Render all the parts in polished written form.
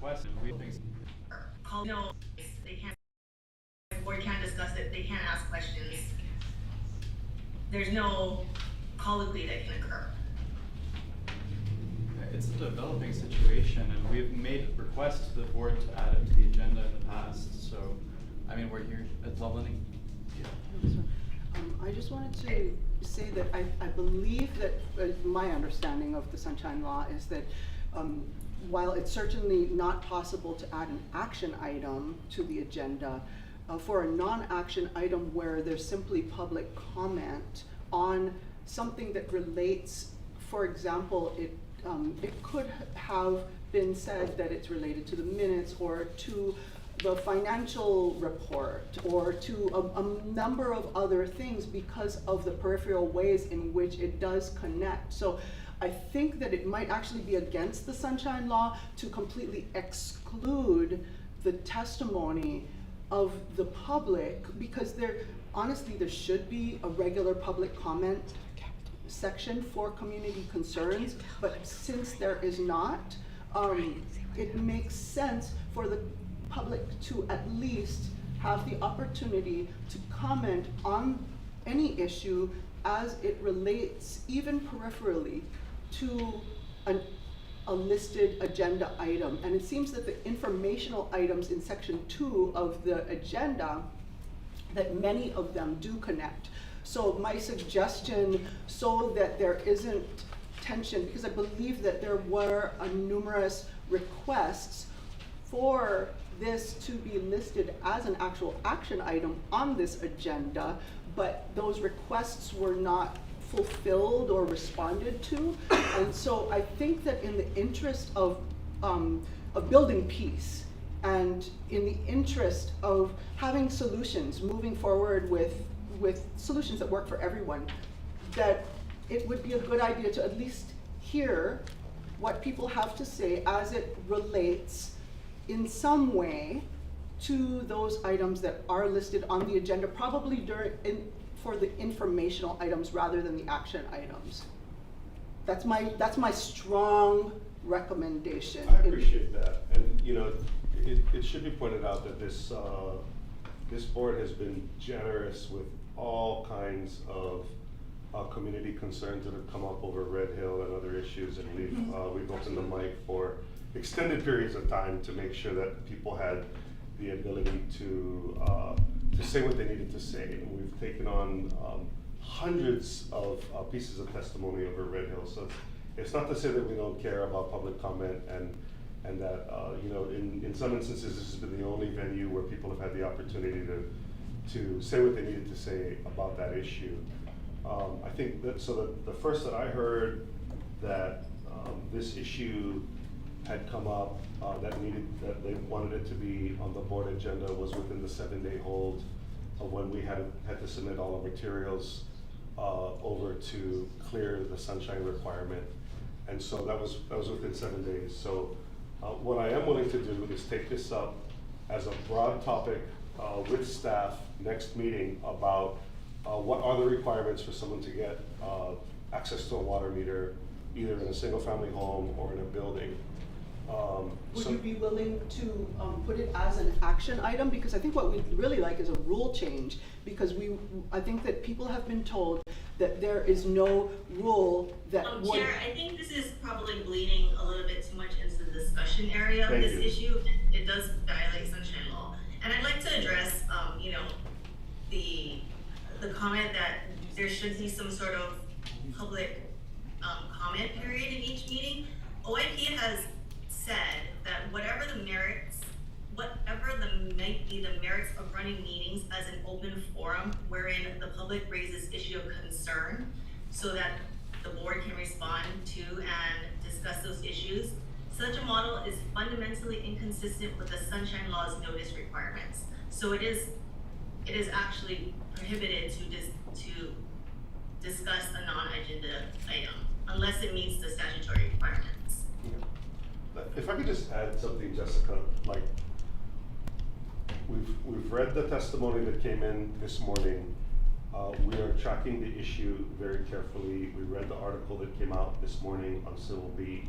request, and we think Call, no, they can't, the board can't discuss it, they can't ask questions. There's no colloquy that can occur. it's a developing situation, and we've made requests to the board to add it to the agenda in the past. So, I mean, we're here at Loveland. I just wanted to say that I believe that my understanding of the Sunshine Law is that while it's certainly not possible to add an action item to the agenda, for a non-action item where there's simply public comment on something that relates, for example, it could have been said that it's related to the minutes or to the financial report or to a number of other things because of the peripheral ways in which it does connect. So I think that it might actually be against the Sunshine Law to completely exclude the testimony of the public, because honestly there should be a regular public comment section for community concerns, but since there is not, it makes sense for the public to at least have the opportunity to comment on any issue as it relates, even peripherally, to a listed agenda item. And it seems that the informational items in section 2 of the agenda, that many of them do connect. So my suggestion, so that there isn't tension, because I believe that there were numerous requests for this to be listed as an actual action item on this agenda, but those requests were not fulfilled or responded to. And so I think that in the interest of building peace and in the interest of having solutions, moving forward with solutions that work for everyone, that it would be a good idea to at least hear what people have to say as it relates in some way to those items that are listed on the agenda, probably for the informational items rather than the action items. That's my strong recommendation. I appreciate that, and you know, it should be pointed out that this board has been generous with all kinds of community concerns that have come up over Red Hill and other issues, and we've opened the mic for extended periods of time to make sure that people had the ability to say what they needed to say. And we've taken on hundreds of pieces of testimony over Red Hill. So it's not to say that we don't care about public comment, and that you know, in some instances this has been the only venue where people have had the opportunity to say what they needed to say about that issue. I think that the first that I heard that this issue had come up, that they wanted it to be on the board agenda, was within the 7-day hold of when we had to submit all the materials over to clear the sunshine requirement, and so that was within 7 days. So what I am willing to do is take this up as a broad topic with staff next meeting about what are the requirements for someone to get access to a water meter, either in a single family home or in a building. Would you be willing to put it as an action item? Because I think what we'd really like is a rule change, because I think that people have been told that there is no rule that would... Chair, I think this is probably bleeding a little bit too much into the discussion area of Thank this you. issue. It does violate sunshine law. And I'd like to address, you know, the comment that there should be some sort of public comment period in each meeting. OIP has said that whatever might be the merits of running meetings as an open forum wherein the public raises issue of concern so that the board can respond to and discuss those issues, such a model is fundamentally inconsistent with the Sunshine Law's notice requirements. So it is actually prohibited to discuss a non-agenda item unless it meets the statutory requirements. If I could just add something, Jessica, like we've read the testimony that came in this morning. We are tracking the issue very carefully. We read the article that came out this morning on Civil B,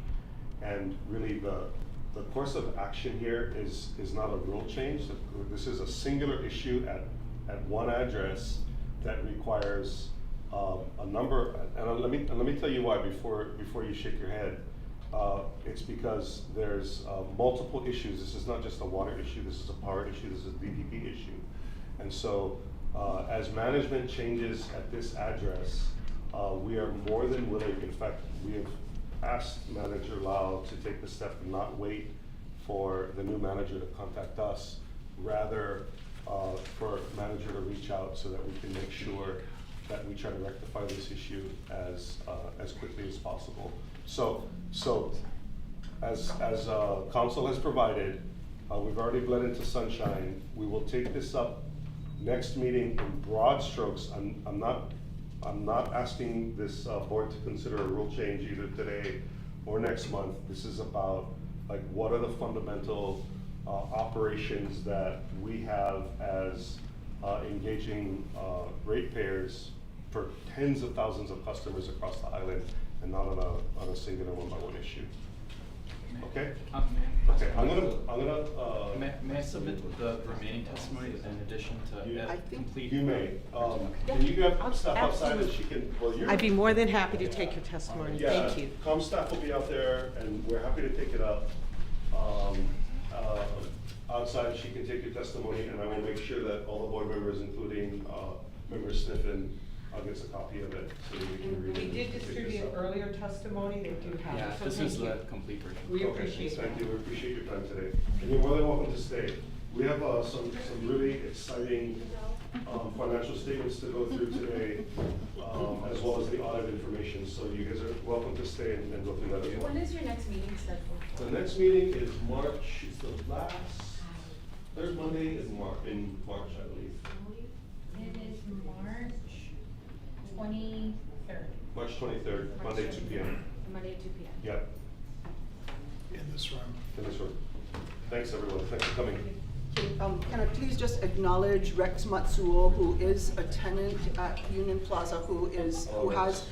and really the the course of action here is not a rule change. This is a singular issue at one address that requires a number, and let me tell you why before you shake your head. It's because there's multiple issues. This is not just a water issue, this is a power issue, this is a DPP issue. And so as management changes at this address, we are more than willing, in fact, we have asked Manager Lau to take the step and not wait for the new manager to contact us, rather for manager to reach out so that we can make sure that we try to rectify this issue as quickly as possible. So as council has provided, we've already bled into sunshine. We will take this up next meeting in broad strokes. I'm not asking this board to consider a rule change either today or next month. This is about like what are the fundamental operations that we have as engaging ratepayers for tens of thousands of customers across the island, and not on a singular one-by-one issue. Okay? Okay, I'm gonna. May I submit the remaining testimony in addition to Yeah, I think- complete? You may. Can you grab staff outside and she can, well, you're. I'd be more than happy to take your testimony, Yeah, thank you. comm staff will be out there and we're happy to take it up. Outside, she can take your testimony and I will make sure that all the board members, including Member Sniffen, gets a copy of it so that we can read it. We did and pick this distribute up. earlier testimony, they do have Yeah, it, so this thank is you. the complete version. We Okay, appreciate that. thank you, we appreciate your time today. And you're more than welcome to stay. We have some really exciting financial statements to go through today, as well as the audit information. So you guys are welcome to stay and go through that as well. When is your next meeting scheduled? The next meeting is March, it's the last, third Monday in March, I believe. It is March 23rd. March 23rd, Monday, 2 p.m. Monday at 2 p.m. Yep, In this room. in this room. Thanks, everyone. Thanks for coming. Can I please just acknowledge Rex Matsuo, who is a tenant at Union Plaza, who has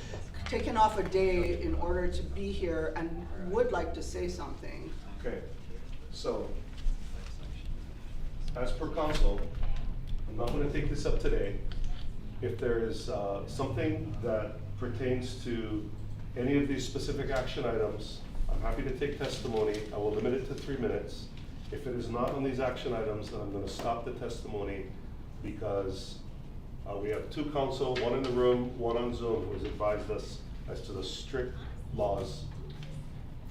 taken off a day in order to be here and would like to say something. Okay, so, as per council, I'm not gonna take this up today. If there is something that pertains to any of these specific action items, I'm happy to take testimony. I will limit it to 3 minutes. If it is not on these action items, then I'm gonna stop the testimony because we have 2 counsel, 1 in the room, 1 on Zoom, who has advised us as to the strict laws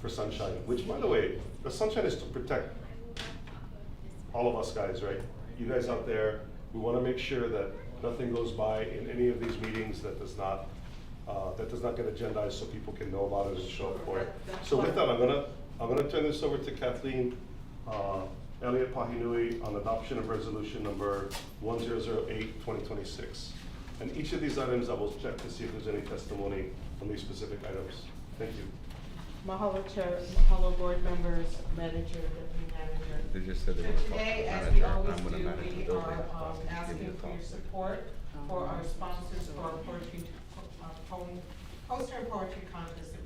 for sunshine, which, by the way, the sunshine is to protect all of us guys, right? You guys out there, we wanna make sure that nothing goes by in any of these meetings that does not get agendized so people can know about it and show up for it. So with that, I'm gonna turn this over to Kathleen Elliott Pahinui on adoption of resolution number 1008-2026. And each of these items, I will check to see if there's any testimony on these specific items. Thank you. Mahalo Chair, mahalo board members, manager, deputy manager. They just said they So were talking today, about as we manager. always I'm gonna do, manage the we building. are Give me asking a for call. your support for our sponsors for our poster and poetry contest that